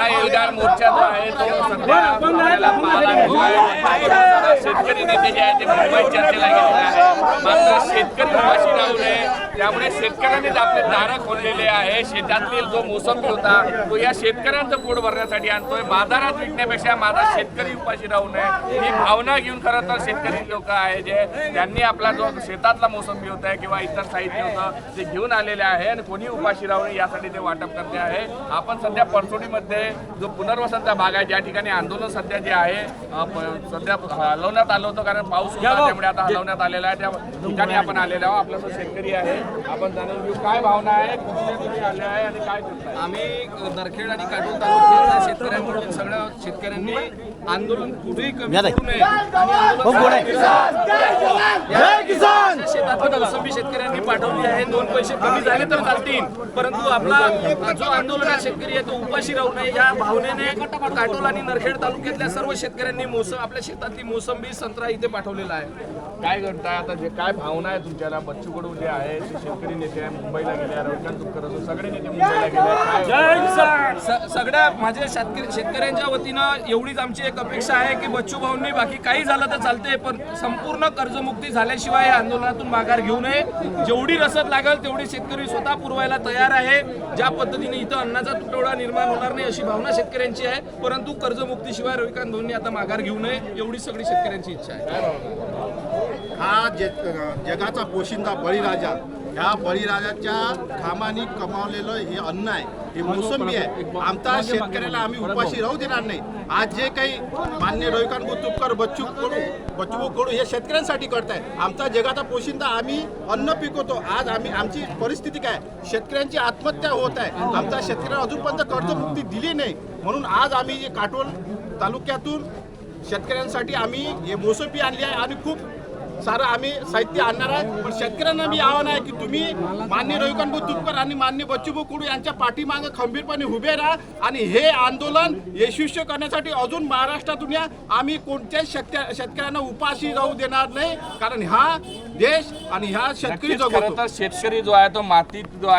एल्गार मोर्चा जो आहे तो सध्या आपल्याला पाहायला शेतकरी नेते जे आहेत ते मुंबईत चर्चेला गेलेले आहे। मात्र शेतकरी उपाशी राहू नये त्यामुळे शेतकऱ्यांनीच आपले दार खोललेले आहे। शेतातील जो मोसंबी होता तो या शेतकऱ्यांचं पोट भरण्यासाठी आणतोय। बाजारात विकण्यापेक्षा माझा शेतकरी उपाशी राहू नये ही भावना घेऊन खरं तर शेतकरी लोक आहे जे त्यांनी आपला जो शेतातला मोसंबी होता आहे किंवा इतर साहित्य होतं ते घेऊन आलेले आहे आणि कोणी उपाशी राहू नये यासाठी ते वाटप करते आहे। आपण सध्या परसोडीमध्ये जो पुनर्वसनचा भाग आहे ज्या ठिकाणी आंदोलन सध्या जे आहे सध्या हलवण्यात आलं होतं कारण पाऊस होता त्यामुळे आता हलवण्यात आलेला आहे। त्या ठिकाणी आपण आलेलो आहोत। आपला जो शेतकरी आहे आपण जाणून घेऊ काय भावना आहे कुठे तुम्ही आले आहे आणि काय करताय। आम्ही नरखेड आणि काटोल तालुक्याच्या शेतकऱ्यांकडून सगळ्या शेतकऱ्यांनी आंदोलन कुठेही कमी करू नये आणि शेतातील मोसंबी शेतकऱ्यांनी पाठवली आहे। 2 पैसे कमी झाले तर चालतील परंतु आपला जो आंदोलनात शेतकरी आहे तो उपाशी राहू नये या भावनेने काटोल आणि नरखेड तालुक्यातल्या सर्व शेतकऱ्यांनी आपल्या शेतातली मोसंबी संत्रा इथे पाठवलेला आहे। काय करताय आता जे काय भावना आहे तुमच्याला बच्चू कडू जे आहे ते शेतकरी नेते आहे मुंबईला गेले रविकांत तुपकर सगळे नेते मुंबईला गेले सगळ्या माझ्या शेतकऱ्यांच्या वतीनं एवढीच आमची एक अपेक्षा आहे की बच्चू भाऊंनी बाकी काही झालं तर चालते पण संपूर्ण कर्जमुक्ती झाल्याशिवाय या आंदोलनातून माघार घेऊ नये। जेवढी रसद लागेल तेवढी शेतकरी स्वतः पुरवायला तयार आहे। ज्या पद्धतीने इथं अन्नाचा तुटवडा निर्माण होणार नाही अशी भावना शेतकऱ्यांची आहे परंतु कर्जमुक्तीशिवाय रविकांत भाऊंनी आता माघार घेऊ नये एवढी सगळी शेतकऱ्यांची इच्छा आहे। हा जगाचा पोशिंदा बळीराजा ह्या बळीराजाच्या घामाने कमावलेलं हे अन्न आहे हे मोसंबी आहे। आमच्या शेतकऱ्याला आम्ही उपाशी राहू देणार नाही। आज जे काही मान्य रविकांत तुपकर बच्चू कडू हे शेतकऱ्यांसाठी करताय। आमचा जगाचा पोशिंदा आम्ही अन्न पिकवतो। आज आमची परिस्थिती काय शेतकऱ्यांची आत्महत्या होत आहे। आमच्या शेतकऱ्यांना अजूनपर्यंत कर्जमुक्ती दिली नाही म्हणून आज आम्ही जे काटोल तालुक्यातून शेतकऱ्यांसाठी आम्ही हे मोसंबी आणली आहे आणि खूप सारं आम्ही साहित्य आणणार आहे। पण शेतकऱ्यांना मी आव्हान आहे की तुम्ही मान्य रविकांत तुपकर आणि मान्य बच्चूभाऊ कडू यांच्या पाठीमागे खंबीरपणे उभे राहा आणि हे आंदोलन यशस्वी करण्यासाठी अजून महाराष्ट्रातून या। आम्ही कोणत्याच शेतकऱ्यांना उपाशी राहू देणार नाही कारण हा देश आणि ह्या शेतकरी खरं तर शेतकरी जो आहे तो मातीत जो आहे